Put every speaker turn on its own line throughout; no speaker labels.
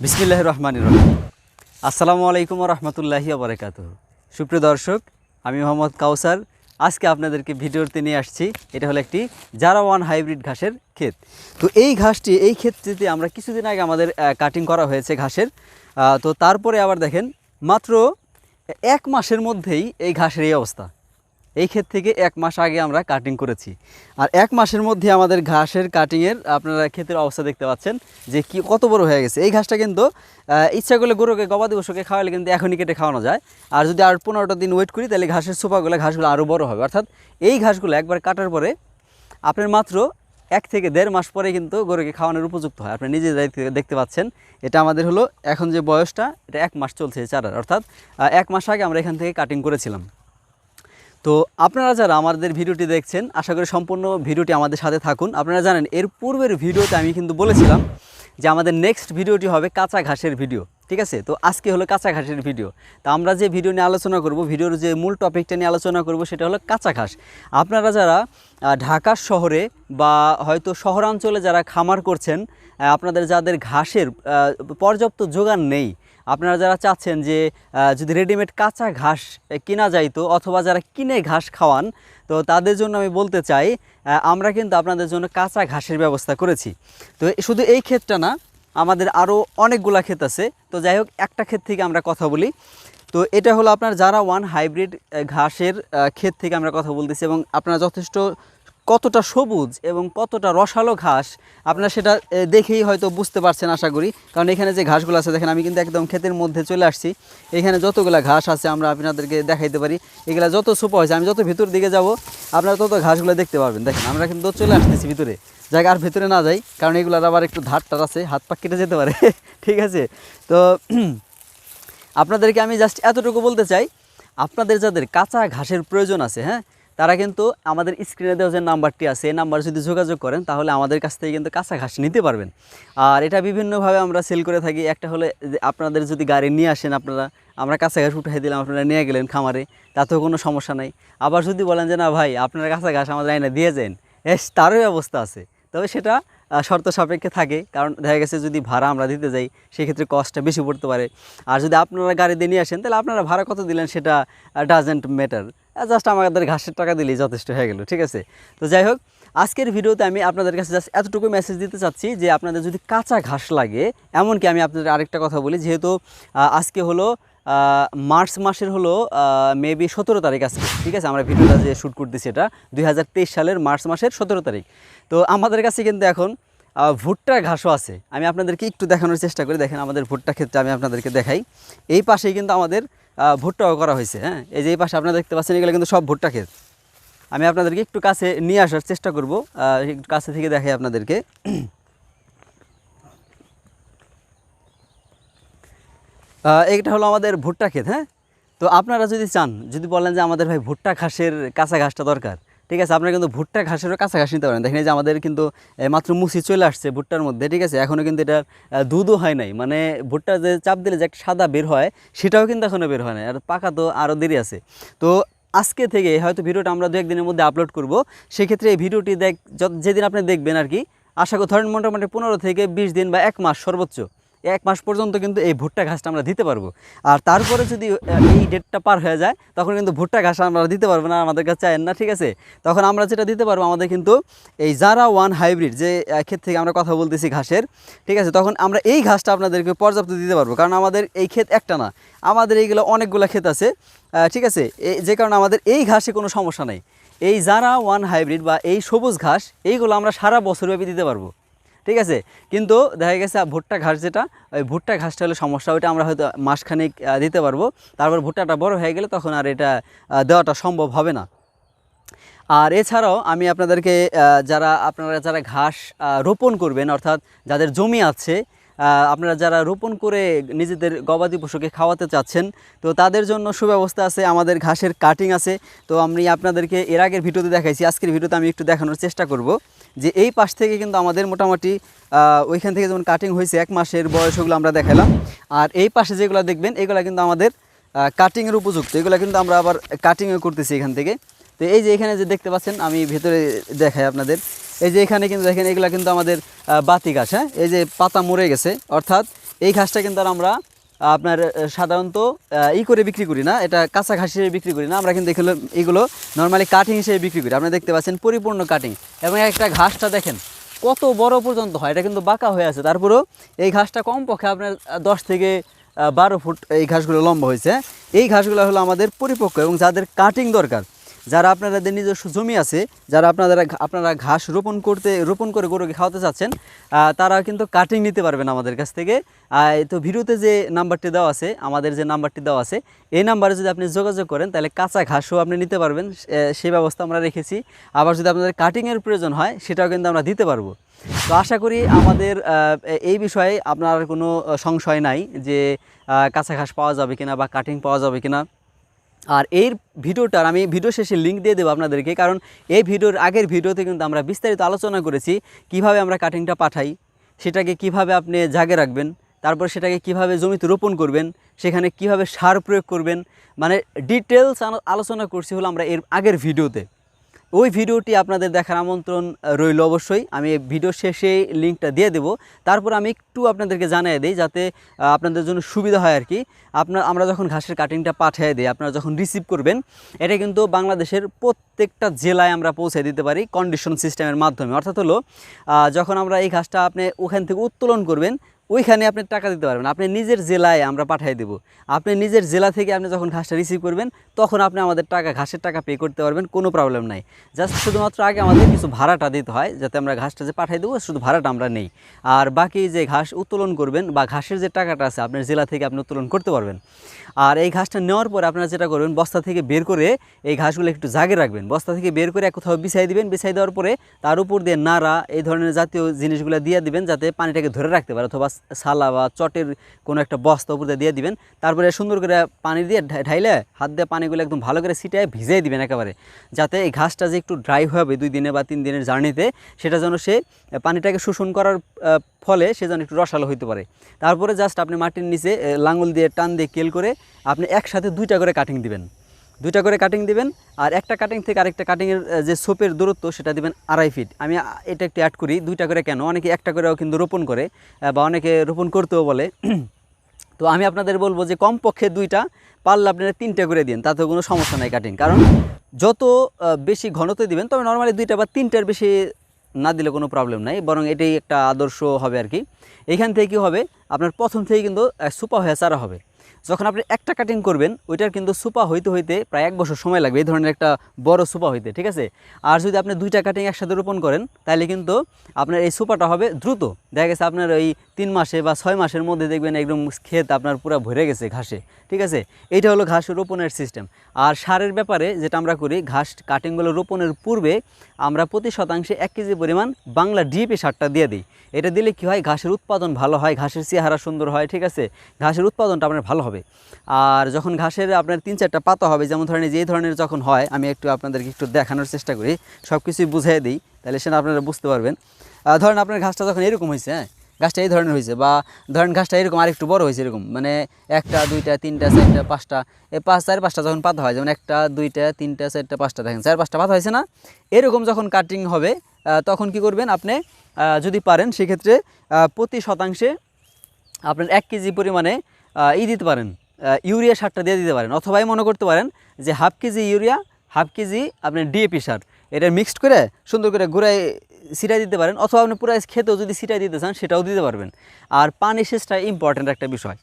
বিসমিল্লাহির রহমানির রহিম। আসসালামু আলাইকুম ওয়া রাহমাতুল্লাহি ওয়া বারাকাতুহু। সুপ্রিয় দর্শক, আমি মোহাম্মদ কাউসার। আজকে আপনাদেরকে ভিডিওতে নিয়ে আসছি। এটা হলো একটি জারা ওয়ান হাইব্রিড ঘাসের ক্ষেত। তো এই ক্ষেতটিতে আমরা কিছুদিন আগে আমাদের কাটিং করা হয়েছে ঘাসের। তো তারপরে আবার দেখেন মাত্র 1 মাসের মধ্যেই এই ঘাসের এই অবস্থা। এই ক্ষেত থেকে 1 মাস আগে আমরা কাটিং করেছি, আর 1 মাসের মধ্যে আমাদের ঘাসের কাটিংয়ের আপনারা ক্ষেতের অবস্থা দেখতে পাচ্ছেন যে কি কত বড় হয়ে গেছে। এই ঘাসটা কিন্তু ইচ্ছা করলে গরুকে গবাদি পশুকে খাওয়ালে কিন্তু এখনই কেটে খাওয়ানো যায়, আর যদি আর 15টা দিন ওয়েট করি তাহলে ঘাসের ঘাসগুলো আরও বড় হবে। অর্থাৎ এই ঘাসগুলো একবার কাটার পরে আপনার মাত্র 1 থেকে 1.5 মাস পরে কিন্তু গরুকে খাওয়ানোর উপযুক্ত হয়। আপনি নিজে দেখতে পাচ্ছেন। এটা আমাদের হলো এখন যে বয়সটা, এটা 1 মাস চলছে চারার, অর্থাৎ 1 মাস আগে আমরা এখান থেকে কাটিং করেছিলাম। তো আপনারা যারা আমাদের ভিডিওটি দেখছেন, আশা করি সম্পূর্ণ ভিডিওটি আমাদের সাথে থাকুন। আপনারা জানেন এর পূর্বের ভিডিওতে আমি কিন্তু বলেছিলাম যে আমাদের নেক্সট ভিডিওটি হবে কাঁচা ঘাসের ভিডিও, ঠিক আছে? তো আজকে হলো কাঁচা ঘাসের ভিডিও। তো আমরা যে ভিডিও নিয়ে আলোচনা করব, ভিডিওর যে মূল টপিকটা নিয়ে আলোচনা করব সেটা হলো কাঁচা ঘাস। আপনারা যারা ঢাকা শহরে বা হয়তো শহরাঞ্চলে যারা খামার করছেন, আপনাদের যাদের ঘাসের পর্যাপ্ত যোগান নেই, আপনারা যারা চাচ্ছেন যে যদি রেডিমেড কাঁচা ঘাস কেনা যাইতো, অথবা যারা কিনে ঘাস খাওয়ান, তো তাদের জন্য আমি বলতে চাই আমরা কিন্তু আপনাদের জন্য কাঁচা ঘাসের ব্যবস্থা করেছি। তো শুধু এই ক্ষেতটা না, আমাদের আরও অনেকগুলা ক্ষেত আছে। তো যাই হোক, একটা ক্ষেত থেকে আমরা কথা বলি। তো এটা হলো আপনার জারা ওয়ান হাইব্রিড ঘাসের ক্ষেত থেকে আমরা কথা বলতেছি, এবং আপনারা যথেষ্ট কতটা সবুজ এবং কতটা রসালো ঘাস আপনারা সেটা দেখেই হয়তো বুঝতে পারছেন আশা করি। কারণ এখানে যে ঘাসগুলো আছে দেখেন, আমি কিন্তু একদম ক্ষেতের মধ্যে চলে আসছি। এখানে যতগুলো ঘাস আছে আমরা আপনাদেরকে দেখাইতে পারি। এগুলো যত সোপা হয়েছে, আমি যত ভিতর দিকে যাব আপনারা তত ঘাসগুলো দেখতে পারবেন। দেখেন আমরা কিন্তু চলে আসতেছি ভিতরে, জায়গা আর ভিতরে না যাই, কারণ এগুলোর আবার একটু ধারটার আছে, হাত পা কেটে যেতে পারে ঠিক আছে? তো আপনাদেরকে আমি জাস্ট এতটুকু বলতে চাই, আপনাদের যাদের কাঁচা ঘাসের প্রয়োজন আছে, হ্যাঁ, তারা কিন্তু আমাদের স্ক্রিনে দেওয়া যে নাম্বারটি আছে, এই নাম্বারে যদি যোগাযোগ করেন তাহলে আমাদের কাছ থেকে কিন্তু কাঁচা ঘাস নিতে পারবেন। আর এটা বিভিন্নভাবে আমরা সেল করে থাকি। একটা হলে আপনাদের যদি গাড়ি নিয়ে আসেন, আমরা কাঁচা ঘাস উঠাই দিলাম, আপনারা নিয়ে গেলেন খামারে, তাতেও কোনো সমস্যা নাই। আবার যদি বলেন যে না ভাই, আপনারা কাঁচা ঘাস আমাদের আইনা দিয়ে যান, তারও ব্যবস্থা আছে। তবে সেটা শর্ত সাপেক্ষে থাকে, কারণ দেখা গেছে যদি ভাড়া আমরা দিতে যাই সেক্ষেত্রে কস্টটা বেশি পড়তে পারে। আর যদি আপনারা গাড়ি দিয়ে নিয়ে আসেন তাহলে আপনারা ভাড়া কত দিলেন সেটা ডাজেন্ট ম্যাটার, জাস্ট আমাদের ঘাসের টাকা দিলেই যথেষ্ট হয়ে গেল, ঠিক আছে? তো যাই হোক, আজকের ভিডিওতে আমি আপনাদের কাছে জাস্ট এতটুকু মেসেজ দিতে চাচ্ছি যে আপনাদের যদি কাঁচা ঘাস লাগে, এমনকি আমি আপনাদের আরেকটা কথা বলি, যেহেতু আজকে হলো মার্চ মাসের হলো মেবি 17 তারিখ আছে, ঠিক আছে? আমরা ভিডিওটা যে শ্যুট করতেছি এটা 2023 সালের মার্চ মাসের 17 তারিখ। তো আমাদের কাছে কিন্তু এখন ভুট্টার ঘাসও আছে। আমি আপনাদেরকে একটু দেখানোর চেষ্টা করি। দেখেন আমাদের ভুট্টা ক্ষেত্রে আমি আপনাদেরকে দেখাই। এই পাশেই কিন্তু আমাদের ভুট্টাও করা হয়েছে, হ্যাঁ। এই যে এই পাশে আপনারা দেখতে পাচ্ছেন, এগুলো কিন্তু সব ভুট্টা ক্ষেত। আমি আপনাদেরকে একটু কাছে নিয়ে আসার চেষ্টা করব, একটু কাছে থেকে দেখাই আপনাদেরকে। এইটা হলো আমাদের ভুট্টা ক্ষেত, হ্যাঁ। তো আপনারা যদি চান, যদি বলেন যে আমাদের ভাই ভুট্টা ঘাসের কাঁচা ঘাসটা দরকার, ঠিক আছে, আপনারা কিন্তু ভুট্টা ঘাসেরও কাঁচা ঘাস নিতে পারেন। দেখেন যে আমাদের কিন্তু মাত্র মুসি চলে আসছে ভুট্টার মধ্যে, ঠিক আছে? এখনও কিন্তু এটা দুধও হয় নাই, মানে ভুট্টা যে চাপ দিলে যে একটা সাদা বের হয় সেটাও কিন্তু এখনও বের হয় নাই, আর পাকা তো আরও দেরি আছে। তো আজকে থেকে হয়তো ভিডিওটা আমরা 2-1 দিনের মধ্যে আপলোড করব। সেক্ষেত্রে এই ভিডিওটি যেদিন আপনি দেখবেন আর কি, আশা করি ধরেন মোটামুটি 15 থেকে 20 দিন বা 1 মাস, সর্বোচ্চ 1 মাস পর্যন্ত কিন্তু এই ভুট্টা ঘাসটা আমরা দিতে পারবো। আর তারপরে যদি এই ডেটটা পার হয়ে যায়, তখন কিন্তু ভুট্টা ঘাস আমরা দিতে পারবো না, আমাদের কাছে চাইেন না, ঠিক আছে? তখন আমরা যেটা দিতে পারবো, আমাদের কিন্তু এই জারা ওয়ান হাইব্রিড যে ক্ষেত থেকে আমরা কথা বলতেছি ঘাসের, ঠিক আছে, তখন আমরা এই ঘাসটা আপনাদেরকে পর্যাপ্ত দিতে পারবো। কারণ আমাদের এই ক্ষেত একটা না, আমাদের এইগুলো অনেকগুলো ক্ষেত আছে, ঠিক আছে? যে কারণে আমাদের এই ঘাসে কোনো সমস্যা নেই। এই জারা ওয়ান হাইব্রিড বা এই সবুজ ঘাস, এইগুলো আমরা সারা বছরব্যাপী দিতে পারবো, ঠিক আছে? কিন্তু দেখা গেছে ভুট্টা ঘাস যেটা, ওই ভুট্টা ঘাসটা হলে সমস্যা, ওইটা আমরা হয়তো মাসখানেক দিতে পারবো, তারপর ভুট্টাটা বড় হয়ে গেলে তখন আর এটা দেওয়াটা সম্ভব হবে না। আর এছাড়াও আমি আপনাদেরকে আপনারা যারা ঘাস রোপণ করবেন, অর্থাৎ যাদের জমি আছে, আপনারা যারা রোপণ করে নিজেদের গবাদি পশুকে খাওয়াতে চাচ্ছেন, তো তাদের জন্য সুব্যবস্থা আছে, আমাদের ঘাসের কাটিং আছে। তো আমি আপনাদেরকে এর আগের ভিডিওতে দেখাইছি, আজকের ভিডিওতে আমি একটু দেখানোর চেষ্টা করব যে এই পাশ থেকে কিন্তু আমাদের মোটামুটি ওইখান থেকে যেমন কাটিং হয়েছে 1 মাসের বয়স, ওগুলো আমরা দেখালাম। আর এই পাশে যেগুলো দেখবেন, এগুলো কিন্তু আমাদের কাটিংয়ের উপযুক্ত, এগুলো কিন্তু আমরা আবার কাটিংও করতেছি এখান থেকে। তো এই যে এখানে যে দেখতে পাচ্ছেন, আমি ভেতরে দেখাই আপনাদের, এই যে এখানে কিন্তু দেখেন, এগুলো কিন্তু আমাদের বাতি গাছ, হ্যাঁ। এই যে পাতা মরে গেছে, অর্থাৎ এই ঘাসটা কিন্তু আর আমরা আপনার সাধারণত করে বিক্রি করি না, এটা কাঁচা ঘাস হিসেবে বিক্রি করি না, আমরা কিন্তু এগুলো নর্মালি কাটিং হিসেবে বিক্রি করি। আপনারা দেখতে পাচ্ছেন পরিপূর্ণ কাটিং, এবং একটা ঘাসটা দেখেন কত বড় পর্যন্ত হয়, এটা কিন্তু বাঁকা হয়ে আছে, তারপরেও এই ঘাসটা কমপক্ষে আপনার 10 থেকে 12 ফুট এই ঘাসগুলো লম্বা হয়েছে। এই ঘাসগুলো হলো আমাদের পরিপক্ক, এবং যাদের কাটিং দরকার, যারা আপনাদের নিজস্ব জমি আছে, যারা আপনারা ঘাস রোপণ করে গরুকে খাওয়াতে চাচ্ছেন, তারা কিন্তু কাটিং নিতে পারবেন আমাদের কাছ থেকে। তো ভিডিওতে যে নাম্বারটি দেওয়া আছে, আমাদের যে নাম্বারটি দেওয়া আছে, এই নাম্বারে যদি আপনি যোগাযোগ করেন তাহলে কাঁচা ঘাসও আপনি নিতে পারবেন, সেই ব্যবস্থা আমরা রেখেছি। আবার যদি আপনাদের কাটিংয়ের প্রয়োজন হয় সেটাও কিন্তু আমরা দিতে পারবো। তো আশা করি আমাদের এই বিষয়ে আপনার কোনো সংশয় নাই যে কাঁচা ঘাস পাওয়া যাবে কিনা বা কাটিং পাওয়া যাবে কিনা। আর এই ভিডিওটার আমি ভিডিও শেষে লিঙ্ক দিয়ে দেবো আপনাদেরকে, কারণ এই ভিডিওর আগের ভিডিওতে কিন্তু আমরা বিস্তারিত আলোচনা করেছি কিভাবে আমরা কাটিংটা পাঠাই, সেটাকে কিভাবে আপনি জাগে রাখবেন, তারপর সেটাকে কিভাবে জমিতে রোপণ করবেন, সেখানে কিভাবে সার প্রয়োগ করবেন, মানে ডিটেলস আলোচনা করছি হলো আমরা এর আগের ভিডিওতে। ওই ভিডিওটি আপনাদের দেখার আমন্ত্রণ রইল অবশ্যই। আমি ভিডিও শেষে লিঙ্কটা দিয়ে দেব। তারপর আমি একটু আপনাদেরকে জানিয়ে দিই যাতে আপনাদের জন্য সুবিধা হয় আর কি। আমরা যখন ঘাসের কাটিংটা পাঠিয়ে দিই, আপনারা যখন রিসিভ করবেন, এটা কিন্তু বাংলাদেশের প্রত্যেকটা জেলায় আমরা পৌঁছে দিতে পারি কন্ডিশন সিস্টেমের মাধ্যমে। অর্থাৎ হলো যখন আমরা এই ঘাসটা আপনি ওখান থেকে উত্তোলন করবেন, ওইখানে আপনি টাকা দিতে পারবেন, আপনি নিজের জেলায় আমরা পাঠিয়ে দেবো। আপনি নিজের জেলা থেকে আপনি যখন ঘাসটা রিসিভ করবেন, তখন আপনি আমাদের ঘাসের টাকা পে করতে পারবেন, কোনো প্রবলেম নাই। জাস্ট শুধুমাত্র আগে আমাদের কিছু ভাড়াটা দিতে হয়, যাতে আমরা ঘাসটা যে পাঠিয়ে দেবো শুধু ভাড়াটা আমরা নেই। আর বাকি যে ঘাস উত্তোলন করবেন বা ঘাসের যে টাকাটা আছে আপনার জেলা থেকে আপনি উত্তোলন করতে পারবেন। আর এই ঘাসটা নেওয়ার পরে আপনারা যেটা করবেন, বস্তা থেকে বের করে এই ঘাসগুলো একটু জাগে রাখবেন, বস্তা থেকে বের করে কোথাও বিছাই দিবেন। বিছাই দেওয়ার পরে তার উপর দিয়ে নাড়া এই ধরনের জাতীয় জিনিসগুলো দিয়ে দিবেন, যাতে পানিটাকে ধরে রাখতে পারে, অথবা সালা বা চটের কোনো একটা বস্তা উপর দিয়ে দিবেন। তারপরে সুন্দর করে পানি দিয়ে ঢাইলে হাত দিয়ে পানিগুলো একদম ভালো করে ছিটায় ভিজিয়ে দিবেন একেবারে, যাতে এই ঘাসটা যে একটু ড্রাই হবে 2 দিনে বা 3 দিনের জার্নিতে, সেটা যেন সে পানিটাকে শোষণ করার ফলে সে যেন একটু রসালো হইতে পারে। তারপরে জাস্ট আপনি মাটির নিচে লাঙল দিয়ে টান দিয়ে কেল করে আপনি একসাথে 2টা করে কাটিং দিবেন, 2টা করে কাটিং দিবেন। আর একটা কাটিং থেকে আরেকটা কাটিংয়ের যে সোপের দূরত্ব সেটা দিবেন 2.5 ফিট। আমি এটা একটু অ্যাড করি, 2টা করে কেন, অনেকে একটা করেও কিন্তু রোপণ করে বা অনেকে রোপণ করতেও বলে। তো আমি আপনাদের বলবো যে কমপক্ষে 2টা, পারলে আপনারা 3টে করে দিন, তাতে কোনো সমস্যা নাই কাটিং। কারণ যত বেশি ঘনত্ব দিবেন, তবে নর্মালি 2টা বা 3টার বেশি না দিলে কোনো প্রবলেম নাই, বরং এটাই একটা আদর্শ হবে আর কি। এইখান থেকে কী হবে, আপনার প্রথম থেকে কিন্তু সুপা হয়ে চারা হবে। যখন আপনি একটা কাটিং করবেন, ওইটার কিন্তু সুপা হইতে হইতে প্রায় 1 বছর সময় লাগবে, এই ধরনের একটা বড় সুপা হইতে, ঠিক আছে। আর যদি আপনি 2টা কাটিং একসাথে রোপণ করেন, তাহলে কিন্তু আপনার এই সুপাটা হবে দ্রুত। দেখা গেছে আপনার ওই 3 মাসে বা 6 মাসের মধ্যে দেখবেন একদম ক্ষেত আপনার পুরো ভরে গেছে ঘাসে, ঠিক আছে। এইটা হলো ঘাস রোপণের সিস্টেম। আর সারের ব্যাপারে যেটা আমরা করি, ঘাস কাটিংগুলো রোপণের পূর্বে আমরা প্রতি শতাংশে 1 কেজি পরিমাণ বাংলা ডিএপি সারটা দিয়ে দিই। এটা দিলে কি হয়, ঘাসের উৎপাদন ভালো হয়, ঘাসের চেহারা সুন্দর হয়, ঠিক আছে, ঘাসের উৎপাদনটা আপনার ভালো হবে। আর যখন ঘাসের আপনার 3-4টা পাতা হবে, যেমন ধরেন যে ধরনের যখন হয়, আমি একটু আপনাদেরকে একটু দেখানোর চেষ্টা করি, সব কিছুই বুঝিয়ে দিই, তাহলে সেটা আপনারা বুঝতে পারবেন। ধরেন আপনার ঘাসটা যখন এরকম হয়েছে, হ্যাঁ, ঘাসটা এই ধরনের হয়েছে, বা ধরেন ঘাসটা এরকম আরেকটু বড় হয়েছে, এরকম মানে 1টা 2টা 3টা 4টা 5টা, এই 4-5টা যখন পাতা হয়, যেমন 1টা 2টা 3টা 4টা 5টা, দেখেন 4-5টা পাতা হয়েছে না, এরকম যখন কাটিং হবে, তখন কি করবেন আপনি, যদি পারেন সেক্ষেত্রে প্রতি শতাংশে আপনার 1 কেজি পরিমাণে দিতে পারেন, ইউরিয়া সারটা দিয়ে দিতে পারেন, অথবা মনে করতে পারেন যে 1/2 কেজি ইউরিয়া 1/2 কেজি আপনার ডিএপি সার, এটা মিক্সড করে সুন্দর করে গুঁড়ায় ছিটাই দিতে পারেন, অথবা আপনি পুরো খেতেও যদি ছিটাই দিতে চান সেটাও দিতে পারবেন। আর পানি সেচটা ইম্পর্ট্যান্ট একটা বিষয়।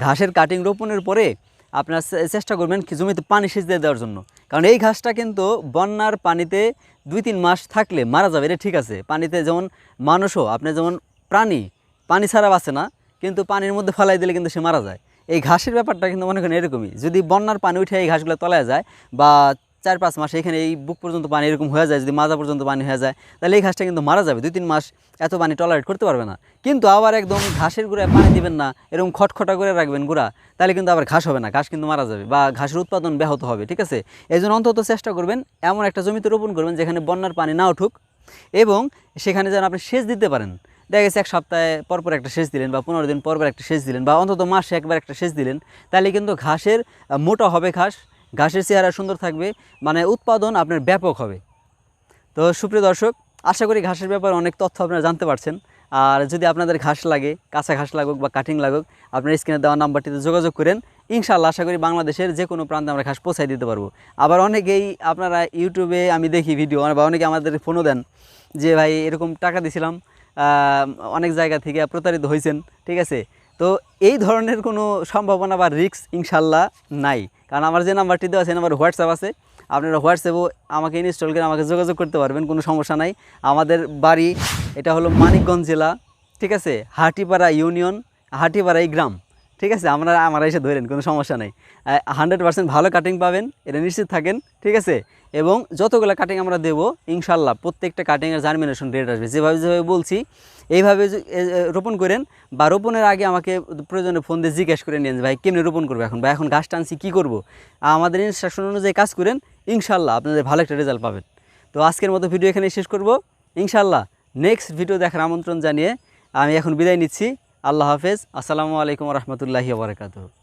ঘাসের কাটিং রোপণের পরে আপনার চেষ্টা করবেন জমিতে পানি সেচ দিয়ে দেওয়ার জন্য, কারণ এই ঘাসটা কিন্তু বন্যার পানিতে 2-3 মাস থাকলে মারা যাবে, এটা ঠিক আছে। পানিতে যেমন মানুষও, আপনি যেমন প্রাণী পানি ছাড়া বাঁচে না, কিন্তু পানির মধ্যে ফেলাই দিলে কিন্তু সে মারা যায়। এই ঘাসের ব্যাপারটা কিন্তু মনে করেন এরকমই, যদি বন্যার পানি উঠে এই ঘাসগুলো তলায় যায়, বা 4-5 মাস এখানে এই বুক পর্যন্ত পানি এরকম হয়ে যায়, যদি মাজা পর্যন্ত পানি হয়ে যায়, তাহলে এই ঘাসটা কিন্তু মারা যাবে, 2-3 মাস এত পানি টলারেট করতে পারবে না। কিন্তু আবার একদম ঘাসের গুঁড়ায় পানি দিবেন না, এরকম খটখটা করে রাখবেন গুঁড়া, তাহলে কিন্তু আবার ঘাস হবে না, ঘাস কিন্তু মারা যাবে, বা ঘাসের উৎপাদন ব্যাহত হবে, ঠিক আছে। এই জন্য অন্তত চেষ্টা করবেন এমন একটা জমিতে রোপণ করবেন যেখানে বন্যার পানি না উঠুক, এবং সেখানে যেন আপনি সেচ দিতে পারেন। দেখা গেছে 1 সপ্তাহে পরপর একটা সেচ দিলেন, বা 15 দিন পরপর একটা সেচ দিলেন, বা অন্তত মাসে একবার একটা সেচ দিলেন, তাহলে কিন্তু ঘাসের মোটা হবে, ঘাসের চেহারা সুন্দর থাকবে, মানে উৎপাদন আপনার ব্যাপক হবে। তো সুপ্রিয় দর্শক, আশা করি ঘাসের ব্যাপারে অনেক তথ্য আপনারা জানতে পারছেন। আর যদি আপনাদের ঘাস লাগে, কাঁচা ঘাস লাগুক বা কাটিং লাগুক, আপনার স্ক্রিনে দেওয়া নাম্বারটিতে যোগাযোগ করেন। ইনশাআল্লাহ আশা করি বাংলাদেশের যে কোনো প্রান্তে আমরা ঘাস পৌঁছায় দিতে পারবো। আবার অনেকেই আপনারা ইউটিউবে আমি দেখি ভিডিও, বা অনেকে আমাদের ফোনও দেন যে ভাই এরকম টাকা দিছিলাম, অনেক জায়গা থেকে প্রতারিত হয়েছেন, ঠিক আছে। তো এই ধরনের কোনো সম্ভাবনা বা রিস্ক ইনশাল্লাহ নাই, কারণ আমার যে নাম্বারটি দেওয়া আছে সেই নাম্বার হোয়াটসঅ্যাপ আছে। আপনারা হোয়াটসঅ্যাপেও আমাকে ইনস্টল করে আমাকে যোগাযোগ করতে পারবেন, কোনো সমস্যা নাই। আমাদের বাড়ি এটা হলো মানিকগঞ্জ জেলা, ঠিক আছে, হাটিপাড়া ইউনিয়ন, হাটিপাড়াই গ্রাম, ঠিক আছে। আমরা এসে ধরেন, কোনো সমস্যা নেই। 100% ভালো কাটিং পাবেন, এটা নিশ্চিত থাকেন, ঠিক আছে। এবং যতগুলো কাটিং আমরা দেবো ইনশাল্লাহ প্রত্যেকটা কাটিংয়ের জার্মিনেশন রেট আসবে। যেভাবে বলছি এইভাবে রোপণ করেন, বা রোপণের আগে আমাকে প্রয়োজনে ফোন দিয়ে জিজ্ঞেস করে নিন ভাই কেমনি রোপণ করবো, এখন বা এখন গাছ টানছি কী করবো, আমাদের ইনস্ট্রাকশন অনুযায়ী কাজ করেন, ইনশাল্লাহ আপনাদের ভালো একটা রেজাল্ট পাবেন। তো আজকের মতো ভিডিও এখানে শেষ করব। ইনশাল্লাহ নেক্সট ভিডিও দেখার আমন্ত্রণ জানিয়ে আমি এখন বিদায় নিচ্ছি। আল্লাহ হাফেজ। আসসালামু আলাইকুম রহমতুল্লাহি ওয়া বারাকাতুহু।